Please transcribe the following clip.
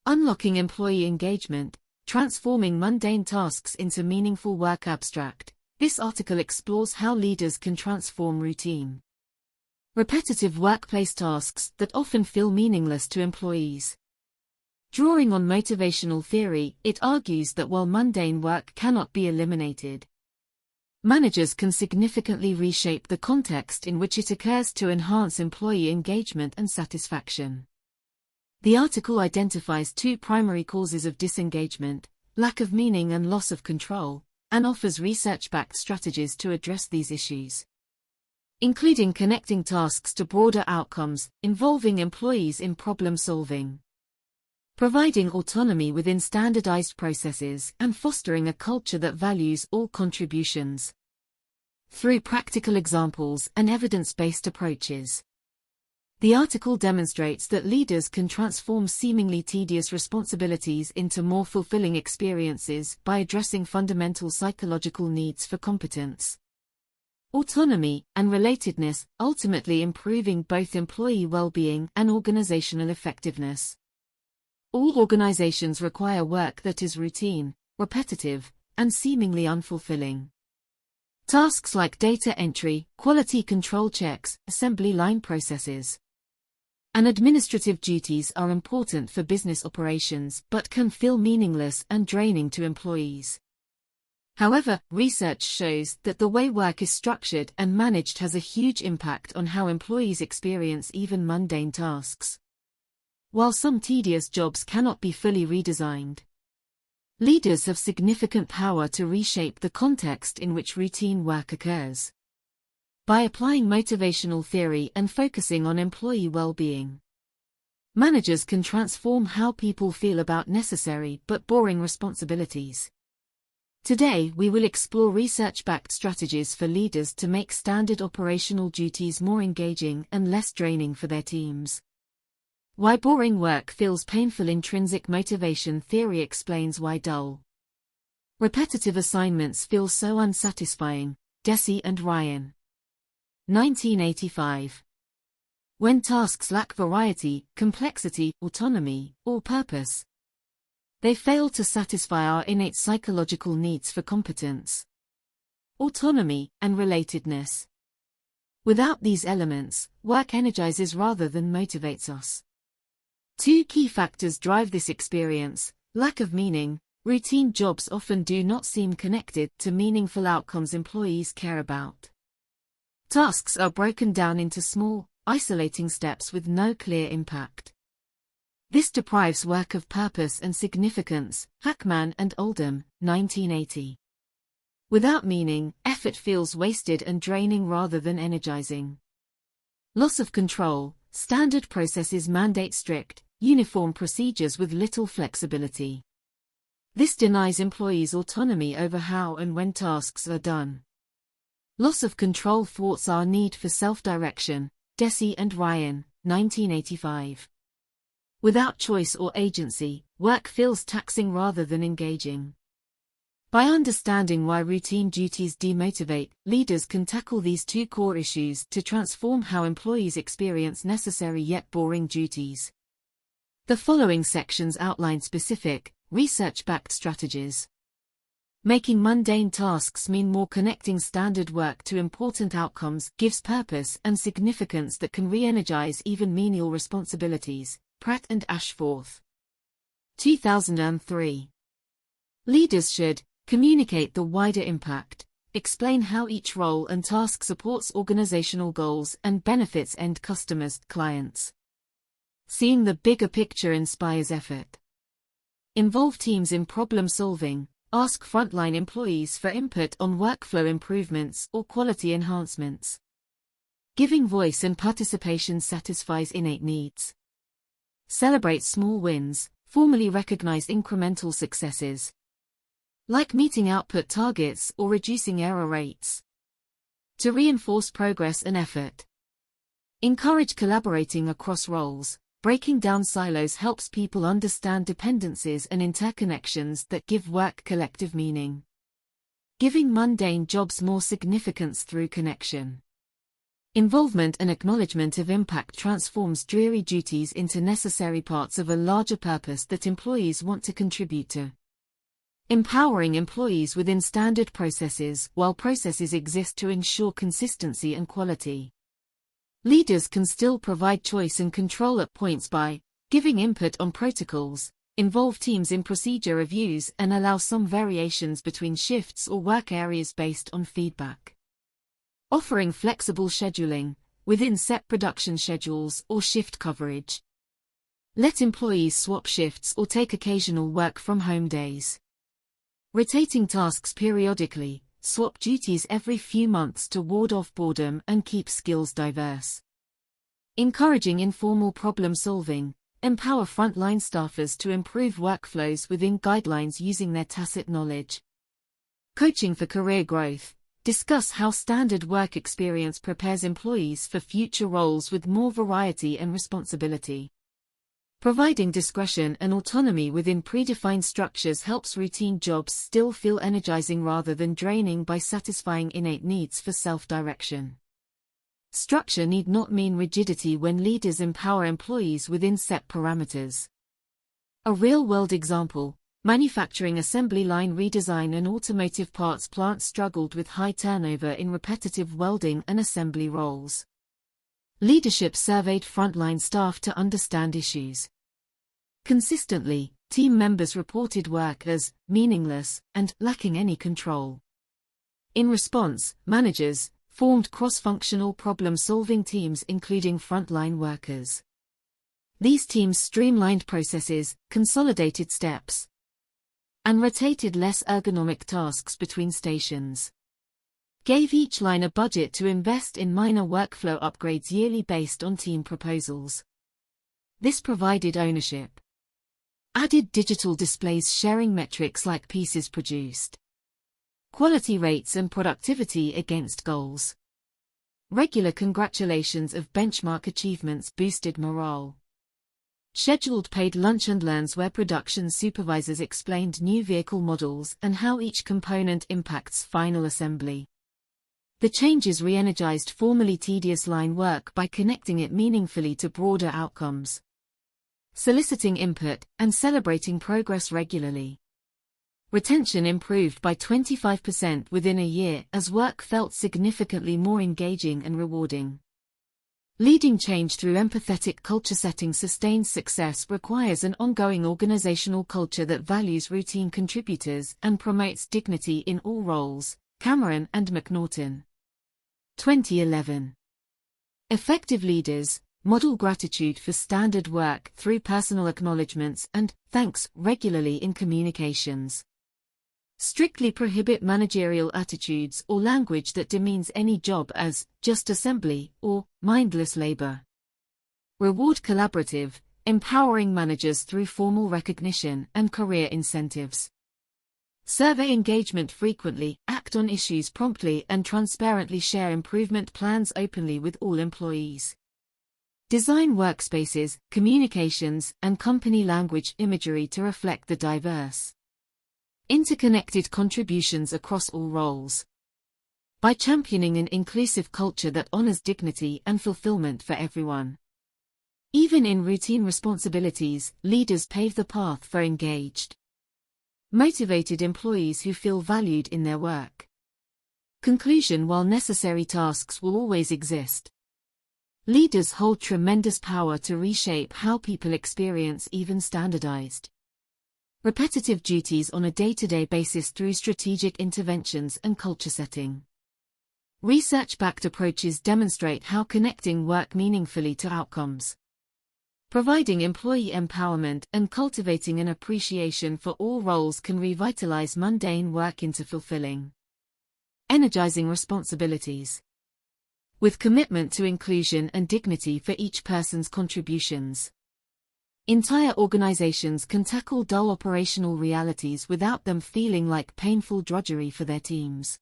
Unlocking employee engagement, transforming mundane tasks into meaningful work. Abstract. This article explores how leaders can transform routine, repetitive workplace tasks that often feel meaningless to employees. Drawing on motivational theory, it argues that while mundane work cannot be eliminated, managers can significantly reshape the context in which it occurs to enhance employee engagement and satisfaction. The article identifies two primary causes of disengagement, lack of meaning and loss of control, and offers research-backed strategies to address these issues, including connecting tasks to broader outcomes, involving employees in problem-solving, providing autonomy within standardized processes, and fostering a culture that values all contributions. Through practical examples and evidence-based approaches, the article demonstrates that leaders can transform seemingly tedious responsibilities into more fulfilling experiences by addressing fundamental psychological needs for competence, autonomy, and relatedness, ultimately improving both employee well-being and organizational effectiveness. All organizations require work that is routine, repetitive, and seemingly unfulfilling. Tasks like data entry, quality control checks, assembly line processes, and administrative duties are important for business operations but can feel meaningless and draining to employees. However, research shows that the way work is structured and managed has a huge impact on how employees experience even mundane tasks. While some tedious jobs cannot be fully redesigned, leaders have significant power to reshape the context in which routine work occurs. By applying motivational theory and focusing on employee well-being, managers can transform how people feel about necessary but boring responsibilities. Today, we will explore research-backed strategies for leaders to make standard operational duties more engaging and less draining for their teams. Why boring work feels painful. Intrinsic motivation theory explains why dull, repetitive assignments feel so unsatisfying. Deci and Ryan. 1985. When tasks lack variety, complexity, autonomy, or purpose, they fail to satisfy our innate psychological needs for competence, autonomy, and relatedness. Without these elements, work energizes rather than motivates us. Two key factors drive this experience: lack of meaning. Routine jobs often do not seem connected to meaningful outcomes employees care about. Tasks are broken down into small, isolating steps with no clear impact. This deprives work of purpose and significance. Hackman and Oldham, 1980. Without meaning, effort feels wasted and draining rather than energizing. Loss of control. Standard processes mandate strict, uniform procedures with little flexibility. This denies employees autonomy over how and when tasks are done. Loss of control thwarts our need for self-direction. Deci and Ryan, 1985. Without choice or agency, work feels taxing rather than engaging. By understanding why routine duties demotivate, leaders can tackle these two core issues to transform how employees experience necessary yet boring duties. The following sections outline specific, research-backed strategies. Making mundane tasks mean more. Connecting standard work to important outcomes gives purpose and significance that can re-energize even menial responsibilities. Pratt and Ashforth. 2003. Leaders should communicate the wider impact, explain how each role and task supports organizational goals and benefits end customers, clients. Seeing the bigger picture inspires effort. Involve teams in problem solving. Ask frontline employees for input on workflow improvements or quality enhancements. Giving voice and participation satisfies innate needs. Celebrate small wins, formally recognize incremental successes, like meeting output targets or reducing error rates, to reinforce progress and effort. Encourage collaborating across roles. Breaking down silos helps people understand dependencies and interconnections that give work collective meaning. Giving mundane jobs more significance through connection. Involvement and acknowledgement of impact transforms dreary duties into necessary parts of a larger purpose that employees want to contribute to. Empowering employees within standard processes, while processes exist to ensure consistency and quality. Leaders can still provide choice and control at points by giving input on protocols, involve teams in procedure reviews, and allow some variations between shifts or work areas based on feedback. Offering flexible scheduling within set production schedules or shift coverage. Let employees swap shifts or take occasional work from home days. Rotating tasks periodically, swap duties every few months to ward off boredom and keep skills diverse. Encouraging informal problem solving, empower frontline staffers to improve workflows within guidelines using their tacit knowledge. Coaching for career growth, discuss how standard work experience prepares employees for future roles with more variety and responsibility. Providing discretion and autonomy within predefined structures helps routine jobs still feel energizing rather than draining by satisfying innate needs for self-direction. Structure need not mean rigidity when leaders empower employees within set parameters. A real-world example, manufacturing assembly line redesign. An automotive parts plant struggled with high turnover in repetitive welding and assembly roles. Leadership surveyed frontline staff to understand issues. Consistently, team members reported work as meaningless and lacking any control. In response, managers formed cross-functional problem-solving teams including frontline workers. These teams streamlined processes, consolidated steps, and rotated less ergonomic tasks between stations. Gave each line a budget to invest in minor workflow upgrades yearly based on team proposals. This provided ownership. Added digital displays sharing metrics like pieces produced. Quality rates and productivity against goals. Regular congratulations of benchmark achievements boosted morale. Scheduled paid lunch and learns where production supervisors explained new vehicle models and how each component impacts final assembly. The changes re-energized formerly tedious line work by connecting it meaningfully to broader outcomes. Soliciting input and celebrating progress regularly. Retention improved by 25% within a year as work felt significantly more engaging and rewarding. Leading change through empathetic culture setting. Sustained success requires an ongoing organizational culture that values routine contributors and promotes dignity in all roles. Cameron and McNaughton. 2011. Effective leaders model gratitude for standard work through personal acknowledgements and thanks regularly in communications. Strictly prohibit managerial attitudes or language that demeans any job as just assembly or mindless labor. Reward collaborative, empowering managers through formal recognition and career incentives. Survey engagement frequently, act on issues promptly and transparently. Share improvement plans openly with all employees. Design workspaces, communications, and company language imagery to reflect the diverse, interconnected contributions across all roles. By championing an inclusive culture that honors dignity and fulfillment for everyone. Even in routine responsibilities, leaders pave the path for engaged, motivated employees who feel valued in their work. Conclusion: while necessary tasks will always exist, leaders hold tremendous power to reshape how people experience even standardized, repetitive duties on a day-to-day basis through strategic interventions and culture setting. Research-backed approaches demonstrate how connecting work meaningfully to outcomes, providing employee empowerment and cultivating an appreciation for all roles can revitalize mundane work into fulfilling, energizing responsibilities. With commitment to inclusion and dignity for each person's contributions, entire organizations can tackle dull operational realities without them feeling like painful drudgery for their teams.